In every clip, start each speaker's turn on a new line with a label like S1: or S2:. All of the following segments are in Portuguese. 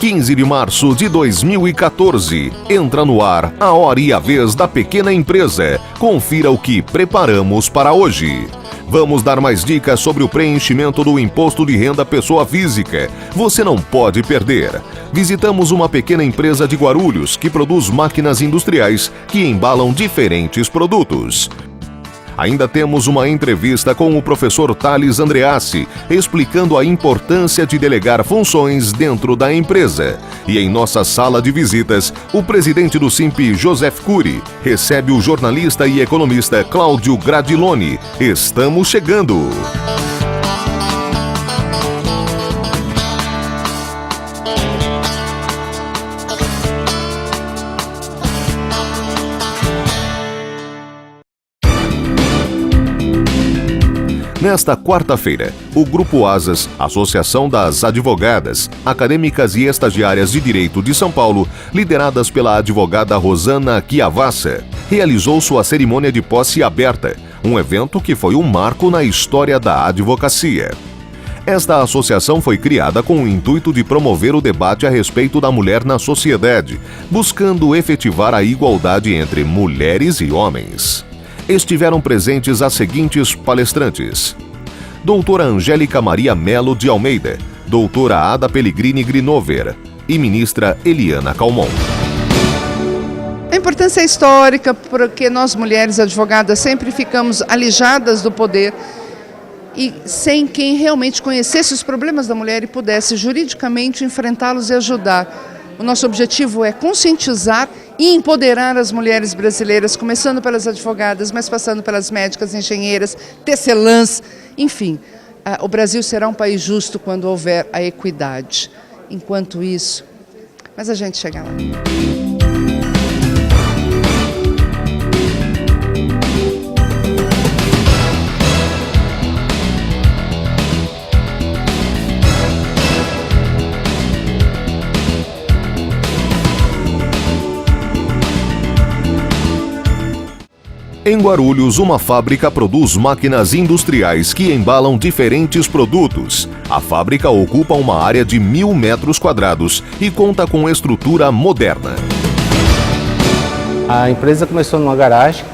S1: 15 de março de 2014. Entra no ar a hora e a vez da pequena empresa. Confira o que preparamos para hoje. Vamos dar mais dicas sobre o preenchimento do Imposto de Renda Pessoa Física. Você não pode perder. Visitamos uma pequena empresa de Guarulhos que produz máquinas industriais que embalam diferentes produtos. Ainda temos uma entrevista com o professor Thales Andreassi, explicando a importância de delegar funções dentro da empresa. E em nossa sala de visitas, o presidente do SIMP, Joseph Cury, recebe o jornalista e economista Cláudio Gradiloni. Estamos chegando! Nesta quarta-feira, o Grupo Asas, Associação das Advogadas, Acadêmicas e Estagiárias de Direito de São Paulo, lideradas pela advogada Rosana Chiavassa, realizou sua cerimônia de posse aberta, um evento que foi um marco na história da advocacia. Esta associação foi criada com o intuito de promover o debate a respeito da mulher na sociedade, buscando efetivar a igualdade entre mulheres e homens. Estiveram presentes as seguintes palestrantes: doutora Angélica Maria Melo de Almeida, doutora Ada Pellegrini Grinover e ministra Eliana Calmon.
S2: A importância é histórica porque nós mulheres advogadas sempre ficamos alijadas do poder e sem quem realmente conhecesse os problemas da mulher e pudesse juridicamente enfrentá-los e ajudar. O nosso objetivo é conscientizar e empoderar as mulheres brasileiras, começando pelas advogadas, mas passando pelas médicas, engenheiras, tecelãs, enfim. O Brasil será um país justo quando houver a equidade. Enquanto isso, mas a gente chega lá.
S1: Em Guarulhos, uma fábrica produz máquinas industriais que embalam diferentes produtos. A fábrica ocupa uma área de 1.000 metros quadrados e conta com estrutura moderna.
S3: A empresa começou numa garagem,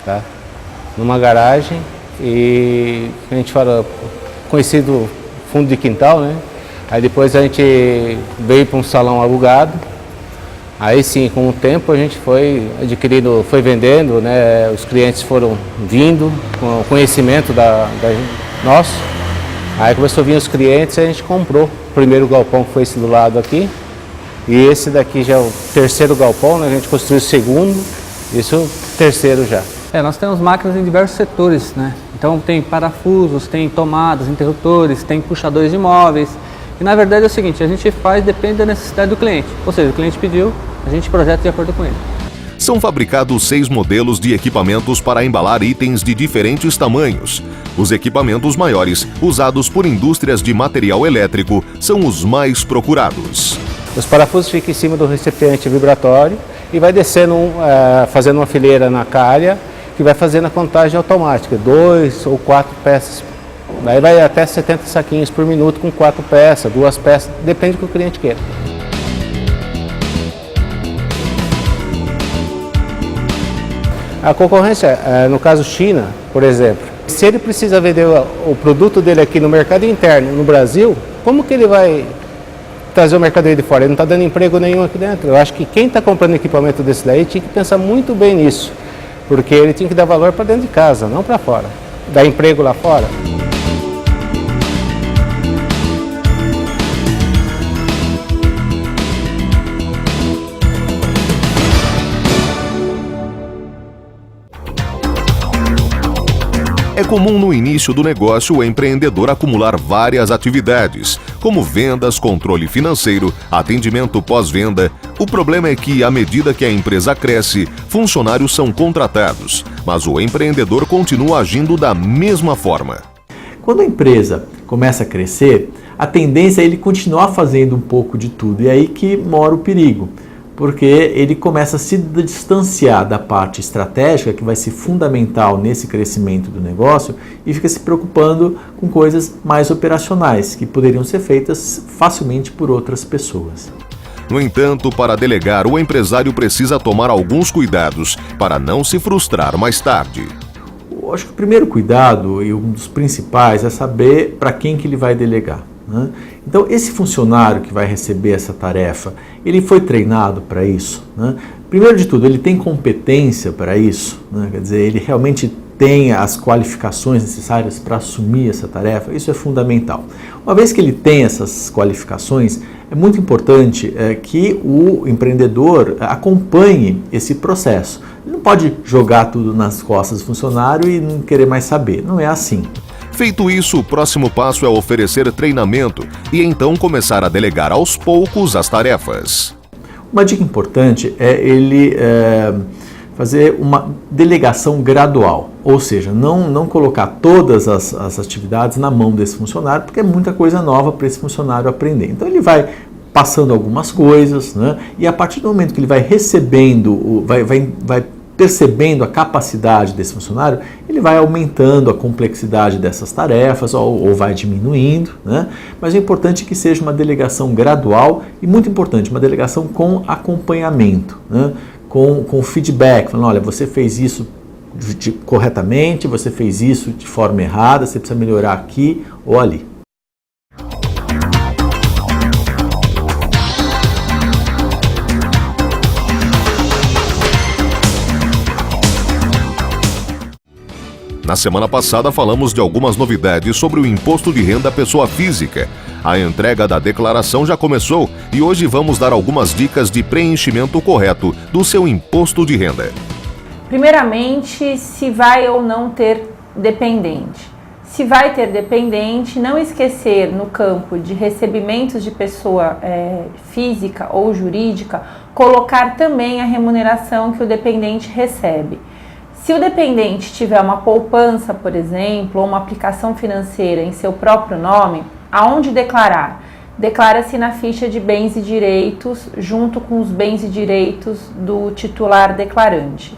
S3: tá? Numa garagem e a gente fala conhecido fundo de quintal, né? Aí depois a gente veio para um salão alugado. Aí sim, com o tempo a gente foi adquirindo, foi vendendo, né? Os clientes foram vindo com o conhecimento nosso. Aí começou a vir os clientes e a gente comprou o primeiro galpão, que foi esse do lado aqui. E esse daqui já é o terceiro galpão, né? A gente construiu o segundo, esse é o terceiro já.
S4: Nós temos máquinas em diversos setores, né? Então tem parafusos, tem tomadas, interruptores, tem puxadores de móveis. E na verdade é o seguinte, a gente faz, depende da necessidade do cliente. Ou seja, o cliente pediu, a gente projeta de acordo com ele.
S1: São fabricados 6 modelos de equipamentos para embalar itens de diferentes tamanhos. Os equipamentos maiores, usados por indústrias de material elétrico, são os mais procurados.
S3: Os parafusos ficam em cima do recipiente vibratório e vai descendo, fazendo uma fileira na calha, que vai fazendo a contagem automática, 2 ou 4 peças. Daí vai até 70 saquinhos por minuto com 4 peças, 2 peças, depende do que o cliente queira. A concorrência, no caso China, por exemplo, se ele precisa vender o produto dele aqui no mercado interno, no Brasil, como que ele vai trazer o mercadoria de fora? Ele não está dando emprego nenhum aqui dentro. Eu acho que quem está comprando equipamento desse daí tinha que pensar muito bem nisso, porque ele tinha que dar valor para dentro de casa, não para fora. Dar emprego lá fora.
S1: É comum no início do negócio o empreendedor acumular várias atividades, como vendas, controle financeiro, atendimento pós-venda. O problema é que, à medida que a empresa cresce, funcionários são contratados, mas o empreendedor continua agindo da mesma forma.
S5: Quando a empresa começa a crescer, a tendência é ele continuar fazendo um pouco de tudo, e é aí que mora o perigo. porque ele começa a se distanciar da parte estratégica, que vai ser fundamental nesse crescimento do negócio, e fica se preocupando com coisas mais operacionais, que poderiam ser feitas facilmente por outras pessoas.
S1: No entanto, para delegar, o empresário precisa tomar alguns cuidados para não se frustrar mais tarde.
S5: Eu acho que o primeiro cuidado, e um dos principais, é saber para quem que ele vai delegar, né? Então, esse funcionário que vai receber essa tarefa, ele foi treinado para isso, né? Primeiro de tudo, ele tem competência para isso, né? Quer dizer, ele realmente tem as qualificações necessárias para assumir essa tarefa. Isso é fundamental. Uma vez que ele tem essas qualificações, é muito importante que o empreendedor acompanhe esse processo. Ele não pode jogar tudo nas costas do funcionário e não querer mais saber. Não é assim.
S1: Feito isso, o próximo passo é oferecer treinamento e então começar a delegar aos poucos as tarefas.
S5: Uma dica importante é ele fazer uma delegação gradual, ou seja, não colocar todas as atividades na mão desse funcionário, porque é muita coisa nova para esse funcionário aprender. Então ele vai passando algumas coisas, né? E a partir do momento que ele vai recebendo, vai percebendo a capacidade desse funcionário, ele vai aumentando a complexidade dessas tarefas ou vai diminuindo, né? Mas o importante é que seja uma delegação gradual e, muito importante, uma delegação com acompanhamento, né? Com feedback, falando, olha, você fez isso corretamente, você fez isso de forma errada, você precisa melhorar aqui ou ali.
S1: Na semana passada falamos de algumas novidades sobre o imposto de renda à pessoa física. A entrega da declaração já começou e hoje vamos dar algumas dicas de preenchimento correto do seu imposto de renda.
S6: Primeiramente, se vai ou não ter dependente. Se vai ter dependente, não esquecer no campo de recebimentos de pessoa física ou jurídica, colocar também a remuneração que o dependente recebe. Se o dependente tiver uma poupança, por exemplo, ou uma aplicação financeira em seu próprio nome, aonde declarar? Declara-se na ficha de bens e direitos, junto com os bens e direitos do titular declarante.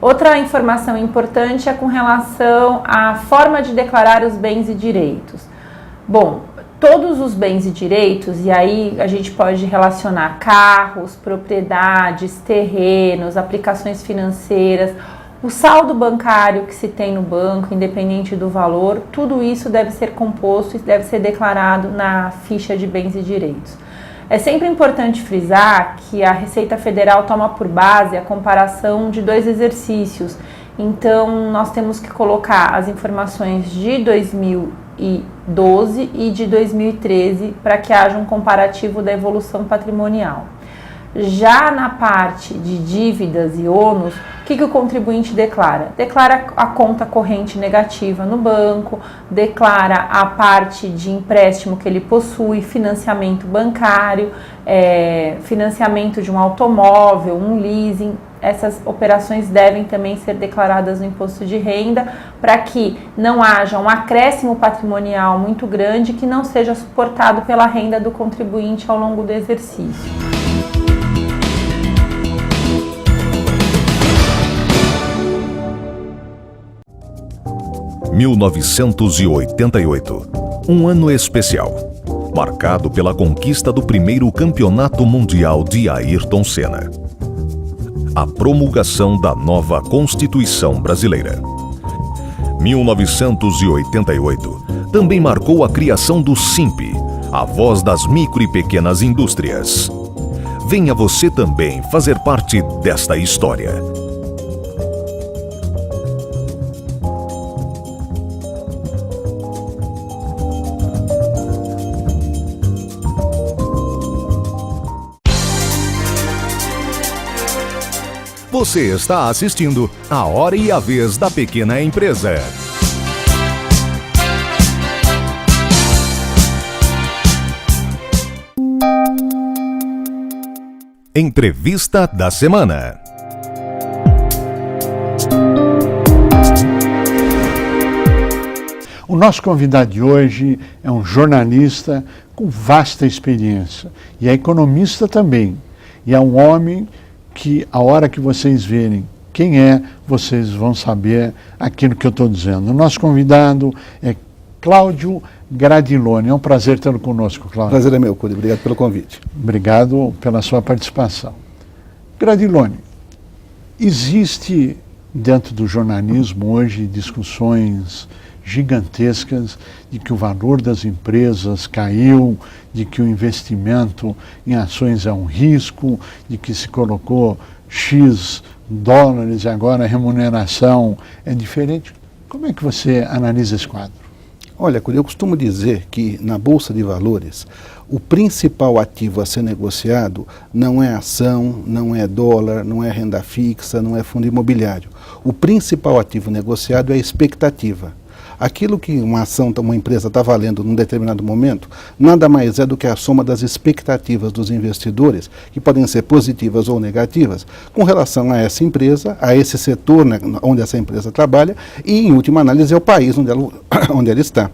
S6: Outra informação importante é com relação à forma de declarar os bens e direitos. Bom, todos os bens e direitos, e aí a gente pode relacionar carros, propriedades, terrenos, aplicações financeiras, o saldo bancário que se tem no banco, independente do valor, tudo isso deve ser composto e deve ser declarado na ficha de bens e direitos. É sempre importante frisar que a Receita Federal toma por base a comparação de dois exercícios. Então, nós temos que colocar as informações de 2012 e de 2013 para que haja um comparativo da evolução patrimonial. Já na parte de dívidas e ônus, o que o contribuinte declara? Declara a conta corrente negativa no banco, declara a parte de empréstimo que ele possui, financiamento bancário, financiamento de um automóvel, um leasing. Essas operações devem também ser declaradas no imposto de renda para que não haja um acréscimo patrimonial muito grande que não seja suportado pela renda do contribuinte ao longo do exercício.
S1: 1988, um ano especial, marcado pela conquista do primeiro campeonato mundial de Ayrton Senna. A promulgação da nova Constituição Brasileira. 1988 também marcou a criação do SIMP, a voz das micro e pequenas indústrias. Venha você também fazer parte desta história. Você está assistindo A Hora e a Vez da Pequena Empresa. Entrevista da semana.
S7: O nosso convidado de hoje é um jornalista com vasta experiência e é economista também. E é um homem que, a hora que vocês verem quem é, vocês vão saber aquilo que eu estou dizendo. O nosso convidado é Cláudio Gradiloni. É um prazer tê-lo conosco, Cláudio.
S8: Prazer é meu, Cury. Obrigado pelo convite.
S7: Obrigado pela sua participação. Gradiloni, existe dentro do jornalismo hoje discussões gigantescas de que o valor das empresas caiu, de que o investimento em ações é um risco, de que se colocou X dólares e agora a remuneração é diferente. Como é que você analisa esse quadro?
S8: Olha, Cury, eu costumo dizer que na Bolsa de Valores, o principal ativo a ser negociado não é ação, não é dólar, não é renda fixa, não é fundo imobiliário. O principal ativo negociado é a expectativa. Aquilo que uma ação, uma empresa está valendo num determinado momento, nada mais é do que a soma das expectativas dos investidores, que podem ser positivas ou negativas, com relação a essa empresa, a esse setor, né, onde essa empresa trabalha, e, em última análise, é o país onde ela está.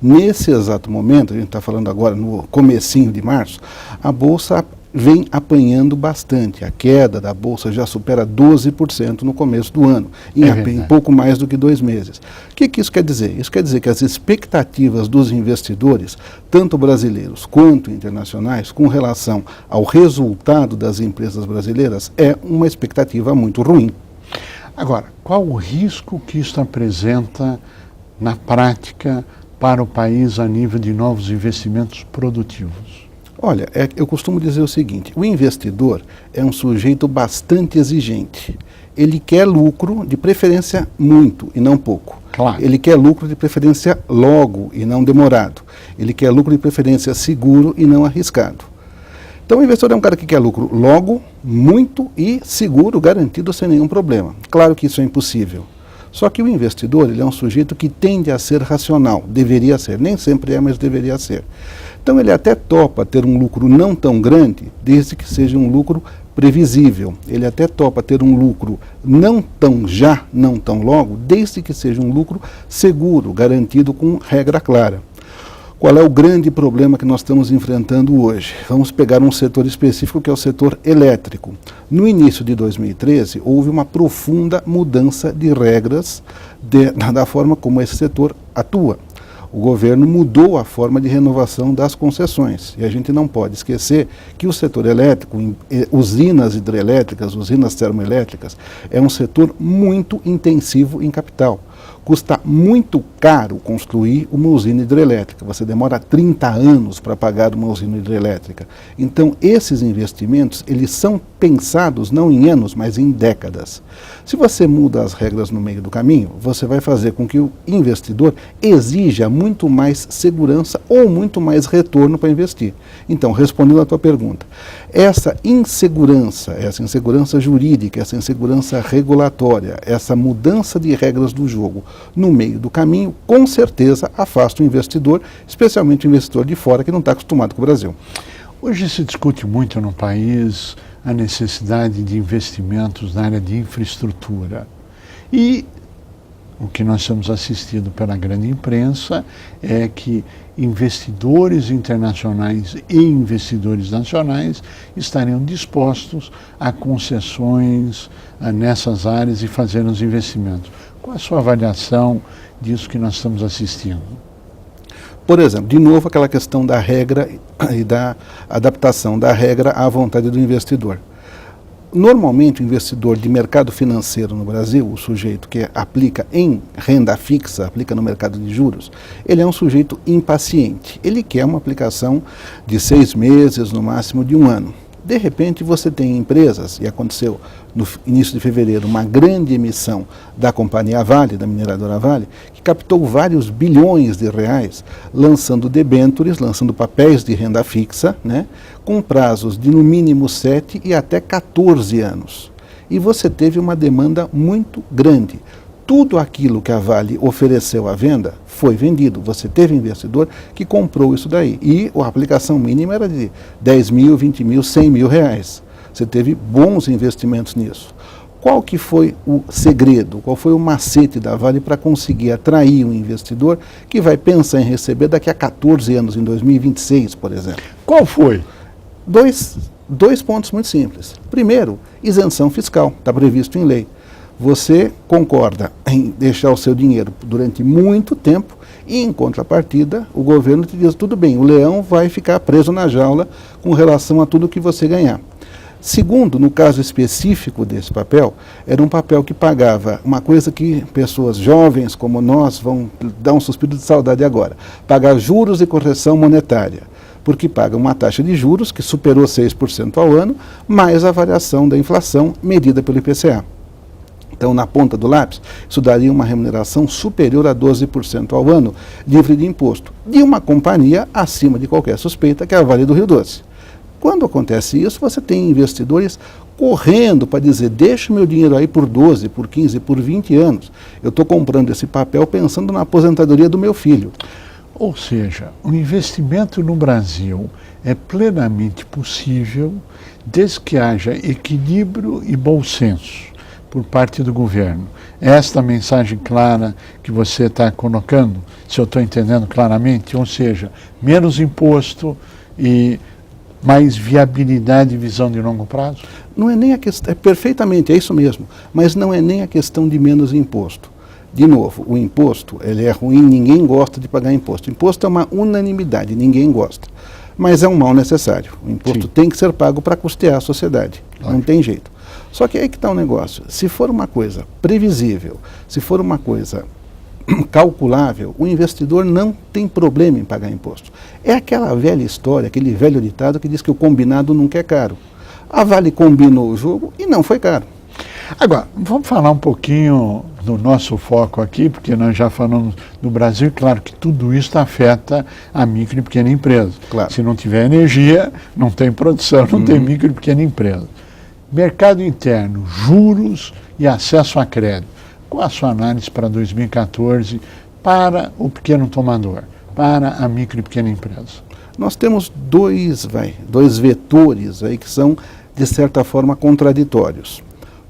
S8: Nesse exato momento, a gente está falando agora no comecinho de março, a Bolsa vem apanhando bastante. A queda da Bolsa já supera 12% no começo do ano, em pouco mais do que 2 meses. O que isso quer dizer? Isso quer dizer que as expectativas dos investidores, tanto brasileiros quanto internacionais, com relação ao resultado das empresas brasileiras, é uma expectativa muito ruim.
S7: Agora, qual o risco que isso apresenta na prática para o país a nível de novos investimentos produtivos?
S8: Olha, eu costumo dizer o seguinte, o investidor é um sujeito bastante exigente. Ele quer lucro, de preferência muito e não pouco.
S7: Claro.
S8: Ele quer lucro de preferência logo e não demorado. Ele quer lucro de preferência seguro e não arriscado. Então o investidor é um cara que quer lucro logo, muito e seguro, garantido sem nenhum problema. Claro que isso é impossível. Só que o investidor, ele é um sujeito que tende a ser racional, deveria ser, nem sempre é, mas deveria ser. Então ele até topa ter um lucro não tão grande, desde que seja um lucro previsível. Ele até topa ter um lucro não tão logo, desde que seja um lucro seguro, garantido com regra clara. Qual é o grande problema que nós estamos enfrentando hoje? Vamos pegar um setor específico que é o setor elétrico. No início de 2013, houve uma profunda mudança de regras da forma como esse setor atua. O governo mudou a forma de renovação das concessões. E a gente não pode esquecer que o setor elétrico, usinas hidrelétricas, usinas termoelétricas, é um setor muito intensivo em capital. Custa muito caro construir uma usina hidrelétrica. Você demora 30 anos para pagar uma usina hidrelétrica. Então, esses investimentos, eles são pensados não em anos, mas em décadas. Se você muda as regras no meio do caminho, você vai fazer com que o investidor exija muito mais segurança ou muito mais retorno para investir. Então, respondendo à tua pergunta, essa insegurança jurídica, essa insegurança regulatória, essa mudança de regras do jogo no meio do caminho, com certeza afasta o investidor, especialmente o investidor de fora que não está acostumado com o Brasil.
S7: Hoje se discute muito no país a necessidade de investimentos na área de infraestrutura. E o que nós temos assistido pela grande imprensa é que investidores internacionais e investidores nacionais estariam dispostos a concessões nessas áreas e fazer os investimentos. Qual a sua avaliação disso que nós estamos assistindo?
S8: Por exemplo, de novo aquela questão da regra e da adaptação da regra à vontade do investidor. Normalmente o investidor de mercado financeiro no Brasil, o sujeito que aplica em renda fixa, aplica no mercado de juros, ele é um sujeito impaciente. Ele quer uma aplicação de 6 meses, no máximo de 1 ano. De repente você tem empresas, e aconteceu no início de fevereiro, uma grande emissão da companhia Vale, da mineradora Vale, que captou vários bilhões de reais, lançando debêntures, lançando papéis de renda fixa, né, com prazos de no mínimo 7 e até 14 anos. E você teve uma demanda muito grande. Tudo aquilo que a Vale ofereceu à venda foi vendido. Você teve investidor que comprou isso daí. E a aplicação mínima era de 10 mil, 20 mil, 100 mil reais. Você teve bons investimentos nisso. Qual que foi o segredo? Qual foi o macete da Vale para conseguir atrair um investidor que vai pensar em receber daqui a 14 anos, em 2026, por exemplo?
S7: Qual foi?
S8: 2 pontos muito simples. Primeiro, isenção fiscal, está previsto em lei. Você concorda em deixar o seu dinheiro durante muito tempo e, em contrapartida, o governo te diz, tudo bem, o leão vai ficar preso na jaula com relação a tudo que você ganhar. Segundo, no caso específico desse papel, era um papel que pagava uma coisa que pessoas jovens como nós vão dar um suspiro de saudade agora, pagar juros e correção monetária, porque paga uma taxa de juros que superou 6% ao ano, mais a variação da inflação medida pelo IPCA. Então, na ponta do lápis, isso daria uma remuneração superior a 12% ao ano, livre de imposto, de uma companhia acima de qualquer suspeita, que é a Vale do Rio Doce. Quando acontece isso, você tem investidores correndo para dizer, deixa o meu dinheiro aí por 12, por 15, por 20 anos. Eu estou comprando esse papel pensando na aposentadoria do meu filho.
S7: Ou seja, o investimento no Brasil é plenamente possível desde que haja equilíbrio e bom senso por parte do governo. Esta mensagem clara que você está colocando, se eu estou entendendo claramente, ou seja, menos imposto e mais viabilidade e visão de longo prazo?
S8: Não é nem a questão, é perfeitamente, é isso mesmo, mas não é nem a questão de menos imposto. De novo, o imposto, ele é ruim, ninguém gosta de pagar imposto. Imposto é uma unanimidade, ninguém gosta. Mas é um mal necessário. O imposto tem que ser pago para custear a sociedade. Não tem jeito. Só que aí que está o negócio. Se for uma coisa previsível, se for uma coisa calculável, o investidor não tem problema em pagar imposto. É aquela velha história, aquele velho ditado que diz que o combinado nunca é caro. A Vale combinou o jogo e não foi caro.
S7: Agora, vamos falar um pouquinho do nosso foco aqui, porque nós já falamos do Brasil, claro que tudo isso afeta a micro e pequena empresa.
S8: Claro.
S7: Se não tiver energia, não tem produção, não tem micro e pequena empresa. Mercado interno, juros e acesso a crédito. Qual a sua análise para 2014 para o pequeno tomador, para a micro e pequena empresa?
S8: Nós temos dois vetores aí que são, de certa forma, contraditórios.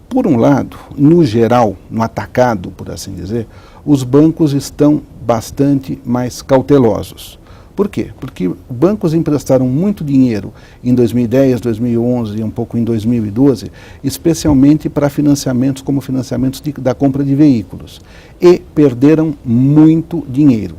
S8: Por um lado, no geral, no atacado, por assim dizer, os bancos estão bastante mais cautelosos. Por quê? Porque bancos emprestaram muito dinheiro em 2010, 2011 e um pouco em 2012, especialmente para financiamentos como financiamentos da compra de veículos, e perderam muito dinheiro.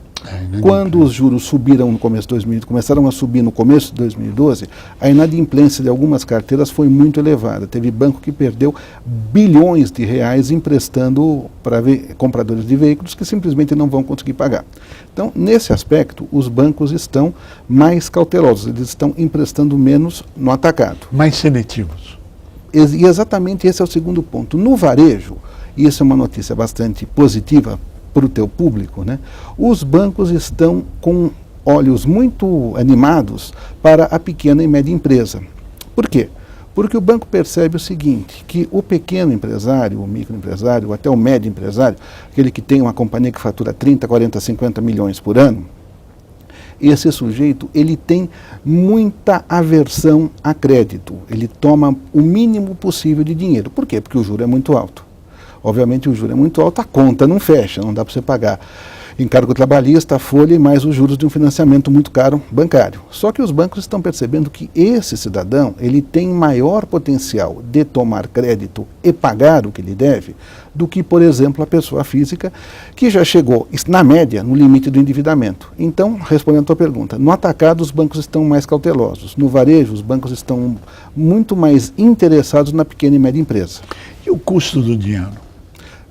S8: Quando os juros subiram no começo de 2000, começaram a subir no começo de 2012, a inadimplência de algumas carteiras foi muito elevada. Teve banco que perdeu bilhões de reais emprestando para compradores de veículos que simplesmente não vão conseguir pagar. Então, nesse aspecto, os bancos estão mais cautelosos, eles estão emprestando menos no atacado.
S7: Mais seletivos.
S8: E exatamente esse é o segundo ponto. No varejo, e isso é uma notícia bastante positiva para o teu público, né? Os bancos estão com olhos muito animados para a pequena e média empresa. Por quê? Porque o banco percebe o seguinte, que o pequeno empresário, o microempresário, até o médio empresário, aquele que tem uma companhia que fatura 30, 40, 50 milhões por ano, esse sujeito, ele tem muita aversão a crédito. Ele toma o mínimo possível de dinheiro. Por quê? Porque o juro é muito alto. Obviamente o juro é muito alto, a conta não fecha, não dá para você pagar encargo trabalhista, folha e mais os juros de um financiamento muito caro bancário. Só que os bancos estão percebendo que esse cidadão, ele tem maior potencial de tomar crédito e pagar o que lhe deve do que, por exemplo, a pessoa física que já chegou, na média, no limite do endividamento. Então, respondendo a tua pergunta, no atacado os bancos estão mais cautelosos, no varejo os bancos estão muito mais interessados na pequena e média empresa.
S7: E o custo do dinheiro?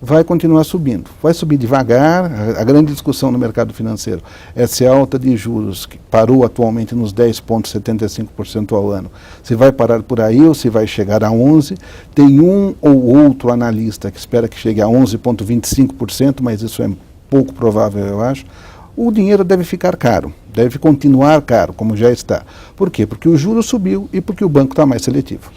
S8: Vai continuar subindo. Vai subir devagar. A grande discussão no mercado financeiro é se a alta de juros, que parou atualmente nos 10,75% ao ano, se vai parar por aí ou se vai chegar a 11%. Tem um ou outro analista que espera que chegue a 11,25%, mas isso é pouco provável, eu acho. O dinheiro deve ficar caro, deve continuar caro, como já está. Por quê? Porque o juro subiu e porque o banco está mais seletivo.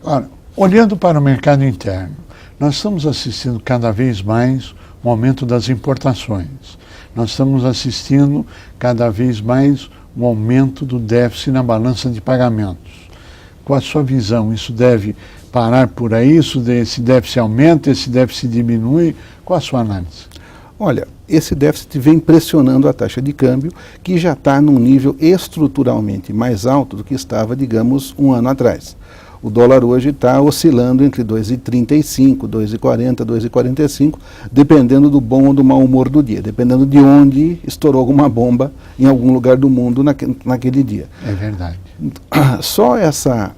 S7: Agora, olhando para o mercado interno, nós estamos assistindo cada vez mais o aumento das importações. Nós estamos assistindo cada vez mais o aumento do déficit na balança de pagamentos. Qual a sua visão? Isso deve parar por aí? Esse déficit aumenta, esse déficit diminui? Qual a sua análise?
S8: Olha, esse déficit vem pressionando a taxa de câmbio, que já está num nível estruturalmente mais alto do que estava, digamos, um ano atrás. O dólar hoje está oscilando entre 2,35, 2,40, 2,45, dependendo do bom ou do mau humor do dia, dependendo de onde estourou alguma bomba em algum lugar do mundo naquele dia.
S7: É verdade.
S8: Só essa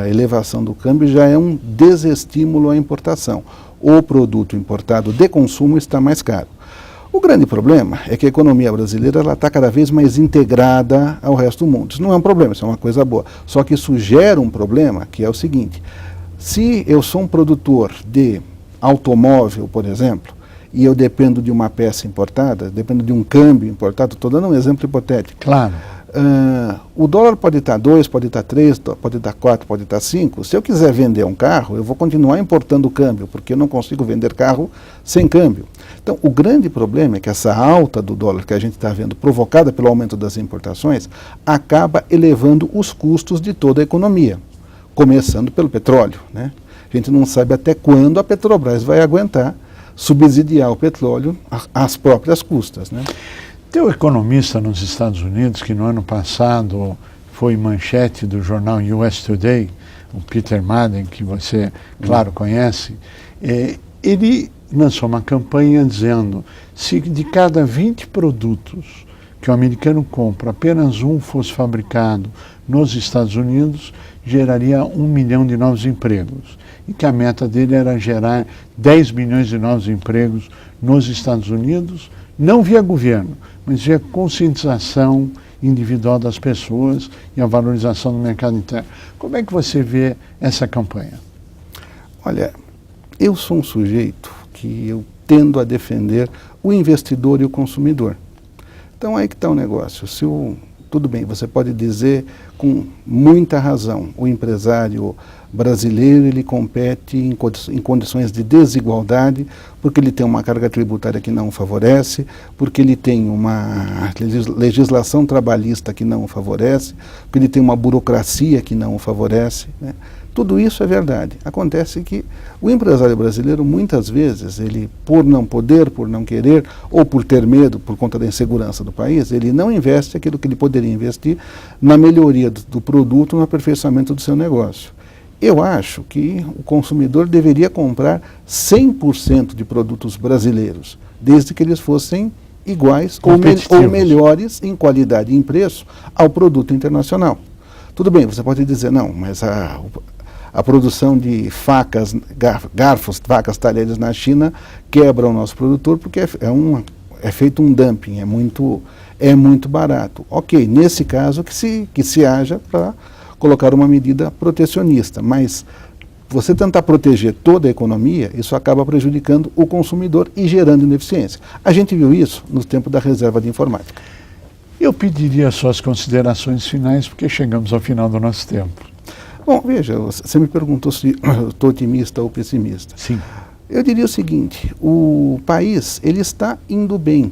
S8: elevação do câmbio já é um desestímulo à importação. O produto importado de consumo está mais caro. O grande problema é que a economia brasileira está cada vez mais integrada ao resto do mundo. Isso não é um problema, isso é uma coisa boa. Só que isso gera um problema, que é o seguinte: se eu sou um produtor de automóvel, por exemplo, e eu dependo de uma peça importada, dependo de um câmbio importado, estou dando um exemplo hipotético.
S7: Claro.
S8: O dólar pode estar 2, pode estar 3, pode estar 4, pode estar 5. Se eu quiser vender um carro, eu vou continuar importando câmbio, porque eu não consigo vender carro sem câmbio. Então, o grande problema é que essa alta do dólar que a gente está vendo, provocada pelo aumento das importações, acaba elevando os custos de toda a economia, começando pelo petróleo, né? A gente não sabe até quando a Petrobras vai aguentar subsidiar o petróleo às próprias custas, né?
S7: Tem um economista nos Estados Unidos que no ano passado foi manchete do jornal US Today, o Peter Madden, que você, claro, conhece. Ele lançou uma campanha dizendo: se de cada 20 produtos que o americano compra, apenas um fosse fabricado nos Estados Unidos, geraria 1 milhão de novos empregos. E que a meta dele era gerar 10 milhões de novos empregos nos Estados Unidos, não via governo, mas via conscientização individual das pessoas e a valorização do mercado interno. Como é que você vê essa campanha?
S8: Olha, eu sou um sujeito que eu tendo a defender o investidor e o consumidor. Então aí que está o negócio. Tudo bem, você pode dizer com muita razão, o empresário brasileiro ele compete em condições de desigualdade, porque ele tem uma carga tributária que não o favorece, porque ele tem uma legislação trabalhista que não o favorece, porque ele tem uma burocracia que não o favorece, né? Tudo isso é verdade. Acontece que o empresário brasileiro, muitas vezes, ele, por não poder, por não querer, ou por ter medo, por conta da insegurança do país, ele não investe aquilo que ele poderia investir na melhoria do produto, no aperfeiçoamento do seu negócio. Eu acho que o consumidor deveria comprar 100% de produtos brasileiros, desde que eles fossem iguais ou melhores em qualidade e em preço ao produto internacional. Tudo bem, você pode dizer, não, mas a produção de facas, garfos, facas, talheres na China quebra o nosso produtor porque é feito um dumping, é muito barato. Ok, nesse caso que se haja para colocar uma medida protecionista, mas você tentar proteger toda a economia, isso acaba prejudicando o consumidor e gerando ineficiência. A gente viu isso no tempo da reserva de informática.
S7: Eu pediria suas considerações finais, porque chegamos ao final do nosso tempo.
S8: Bom, veja, você me perguntou se eu estou otimista ou pessimista.
S7: Sim.
S8: Eu diria o seguinte: o país ele está indo bem.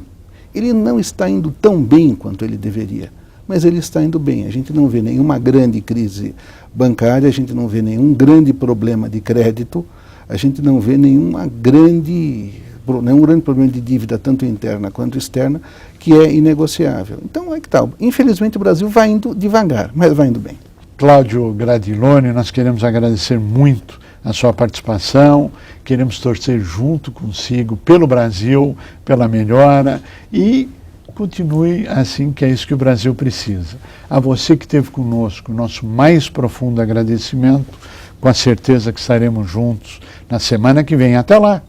S8: Ele não está indo tão bem quanto ele deveria, mas ele está indo bem. A gente não vê nenhuma grande crise bancária, a gente não vê nenhum grande problema de crédito, a gente não vê nenhum grande problema de dívida, tanto interna quanto externa, que é inegociável. Então, é que tal. Infelizmente, o Brasil vai indo devagar, mas vai indo bem.
S7: Cláudio Gradiloni, nós queremos agradecer muito a sua participação, queremos torcer junto consigo pelo Brasil, pela melhora e continue assim, que é isso que o Brasil precisa. A você que esteve conosco, nosso mais profundo agradecimento, com a certeza que estaremos juntos na semana que vem. Até lá!